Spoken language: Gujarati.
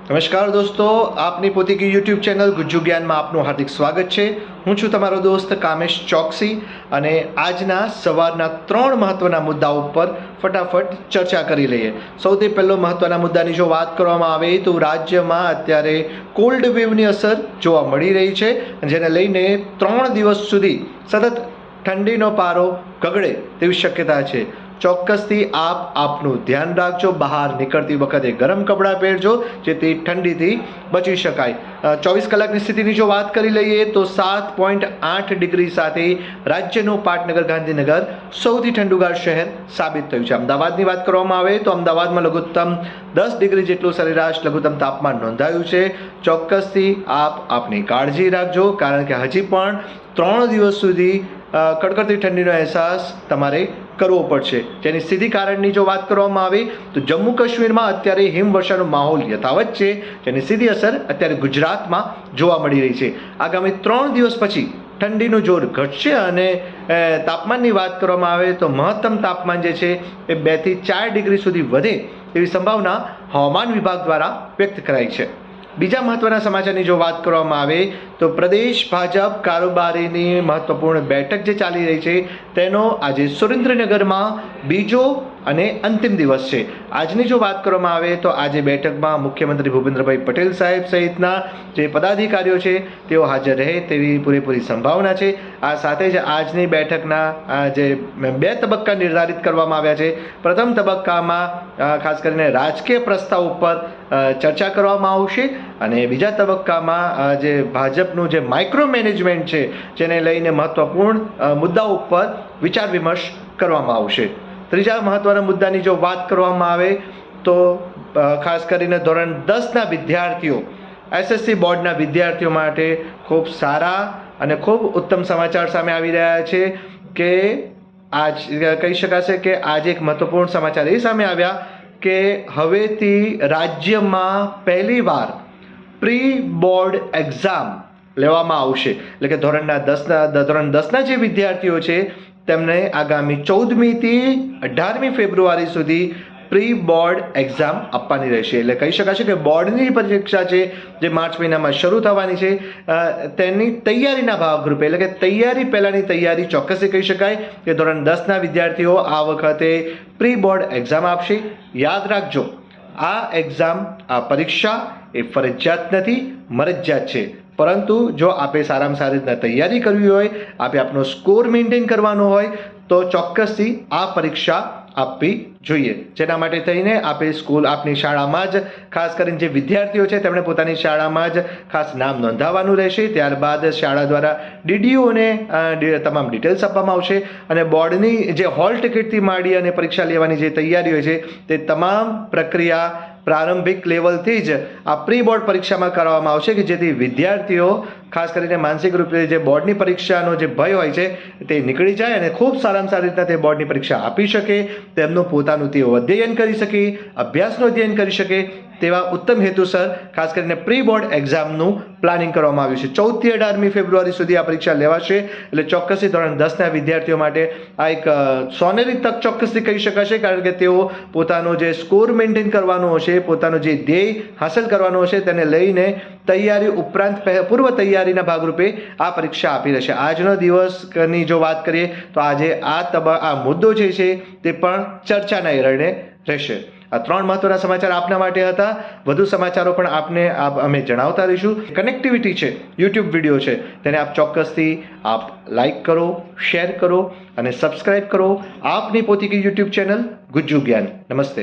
નમસ્કાર દોસ્તો, આપની પોતાની યુટ્યુબ ચેનલ ગુજ્જુ જ્ઞાનમાં આપનું હાર્દિક સ્વાગત છે। હું છું તમારો દોસ્ત કામેશ ચોકસી અને આજના સવારના 3 મહત્વના મુદ્દાઓ પર ફટાફટ ચર્ચા કરી લઈએ। સૌથી પહેલો મહત્વના મુદ્દાની જો વાત કરવામાં આવે તો રાજ્યમાં અત્યારે કોલ્ડ વેવની અસર જોવા મળી રહી છે, જેને લઈને 3 દિવસ સુધી સતત ઠંડીનો પારો ગગડે તેવી શક્યતા છે। ચોક્કસથી આપનું ધ્યાન રાખજો, બહાર નીકળતી વખતે ગરમ કપડાં પહેરજો જેથી ઠંડીથી બચી શકાય। 24 કલાકની સ્થિતિની જો વાત કરી લઈએ તો 7.8 ડિગ્રી સાથે રાજ્યનું પાટનગર ગાંધીનગર સૌથી ઠંડુગાર શહેર સાબિત થયું છે। અમદાવાદની વાત કરવામાં આવે તો અમદાવાદમાં લઘુત્તમ 10 ડિગ્રી જેટલું સરેરાશ લઘુત્તમ તાપમાન નોંધાયું છે। ચોક્કસથી આપની કાળજી રાખજો, કારણ કે હજી પણ 3 દિવસ સુધી કડકડતી ઠંડીનો અહેસાસ તમારે કરવો પડશે। જેની સીધી કારણની જો વાત કરવામાં આવે તો જમ્મુ કાશ્મીરમાં અત્યારે હિમવર્ષાનો માહોલ યથાવત છે, જેની સીધી અસર અત્યારે ગુજરાતમાં જોવા મળી રહી છે। આગામી 3 દિવસ પછી ઠંડીનું જોર ઘટશે અને તાપમાનની વાત કરવામાં આવે તો મહત્તમ તાપમાન જે છે એ 2 થી 4 ડિગ્રી સુધી વધે તેવી સંભાવના હવામાન વિભાગ દ્વારા વ્યક્ત કરાઈ છે। બીજા મહત્વના સમાચારની જો વાત કરવામાં આવે તો પ્રદેશ ભાજપ કારોબારીની મહત્વપૂર્ણ બેઠક જે ચાલી રહી છે તેનો આજે સુરેન્દ્રનગરમાં બીજો અને અંતિમ દિવસ છે। આજની જો વાત કરવામાં આવે તો આજે બેઠકમાં મુખ્યમંત્રી ભૂપેન્દ્રભાઈ પટેલ સાહેબ સહિતના જે પદાધિકારીઓ છે તેઓ હાજર રહે તેવી પૂરેપૂરી સંભાવના છે। આ સાથે જ આજની બેઠકના જે 2 તબક્કા નિર્ધારિત કરવામાં આવ્યા છે। પ્રથમ તબક્કામાં ખાસ કરીને રાજકીય પ્રસ્તાવ ઉપર ચર્ચા કરવામાં આવશે અને બીજા તબક્કામાં જે ભાજપનું જે માઇક્રો મેનેજમેન્ટ છે જેને લઈને મહત્વપૂર્ણ મુદ્દાઓ ઉપર વિચાર વિમર્શ કરવામાં આવશે। ત્રીજા મહત્વના મુદ્દાની જો વાત કરવામાં આવે તો ખાસ કરીને ધોરણ 10ના વિદ્યાર્થીઓ, એસએસસી બોર્ડના વિદ્યાર્થીઓ માટે ખૂબ સારા અને ખૂબ ઉત્તમ સમાચાર સામે આવી રહ્યા છે કે આજ કહી શકાશે કે આજે એક મહત્વપૂર્ણ સમાચાર એ સામે આવ્યા કે હવેથી રાજ્યમાં પહેલીવાર પ્રી બોર્ડ એક્ઝામ લેવામાં આવશે। એટલે કે ધોરણ 10ના જે વિદ્યાર્થીઓ છે તેમને આગામી 14મી થી 18મી ફેબ્રુઆરી સુધી પ્રી બોર્ડ એક્ઝામ આપવાની રહેશે। એટલે કહી શકાશે કે બોર્ડની પરીક્ષા છે જે માર્ચ મહિનામાં શરૂ થવાની છે તેની તૈયારીના ભાગરૂપે, એટલે કે તૈયારી પહેલાંની તૈયારી ચોક્કસથી કહી શકાય કે ધોરણ 10ના વિદ્યાર્થીઓ આ વખતે પ્રી બોર્ડ એક્ઝામ આપશે। યાદ રાખજો, આ એક્ઝામ, આ પરીક્ષા એ ફરજિયાત નથી, મરજિયાત છે। પરંતુ જો આપે સારામાં સારી રીતના તૈયારી કરવી હોય, આપે આપનો સ્કોર મેન્ટેન કરવાનો હોય તો ચોક્કસથી આ પરીક્ષા આપવી જોઈએ। જેના માટે થઈને આપે આપની શાળામાં જ ખાસ કરીને જે વિદ્યાર્થીઓ છે તેમણે પોતાની શાળામાં જ ખાસ નામ નોંધાવવાનું રહેશે। ત્યારબાદ શાળા દ્વારા ડીડીઓને તમામ ડિટેલ્સ આપવામાં આવશે અને બોર્ડની જે હોલ ટિકિટથી માંડી અને પરીક્ષા લેવાની જે તૈયારીઓ છે તે તમામ પ્રક્રિયા પ્રારંભિક લેવલથી જ આ પ્રી બોર્ડ પરીક્ષામાં કરવામાં આવશે કે જેથી વિદ્યાર્થીઓ ખાસ કરીને માનસિક રૂપે જે બોર્ડની પરીક્ષાનો જે ભય હોય છે તે નીકળી જાય અને ખૂબ સારામાં સારી રીતના તે બોર્ડની પરીક્ષા આપી શકે, તેમનું પોતાનું તેઓ અધ્યયન કરી શકે, અભ્યાસનું અધ્યયન કરી શકે તેવા ઉત્તમ હેતુસર ખાસ કરીને પ્રી બોર્ડ એક્ઝામનું પ્લાનિંગ કરવામાં આવ્યું છે। 14 થી 18મી ફેબ્રુઆરી સુધી આ પરીક્ષા લેવાશે। એટલે ચોક્કસથી ધોરણ 10ના વિદ્યાર્થીઓ માટે આ એક સોનેરી તક ચોક્કસથી કહી શકાશે, કારણ કે તેઓ પોતાનો જે સ્કોર મેન્ટેન કરવાનો હશે, પોતાનો જે ધ્યેય હાંસલ કરવાનો હશે તેને લઈને તૈયારી ઉપરાંત પૂર્વ તૈયારીના ભાગરૂપે આ પરીક્ષા આપી રહેશે। આજનો દિવસની જો વાત કરીએ તો આજે આ મુદ્દો જે છે તે પણ ચર્ચાના એરણે રહેશે। આ 3 મહત્વના સમાચાર આપના માટે હતા। વધુ સમાચારો પણ અમે જણાવતા રહીશું। કનેક્ટિવિટી છે, યુટ્યુબ વિડીયો છે, તેને આપ ચોક્કસથી લાઈક કરો, શેર કરો અને સબસ્ક્રાઈબ કરો આપની પોતાની યુટ્યુબ ચેનલ ગુજ્જુ જ્ઞાન। નમસ્તે।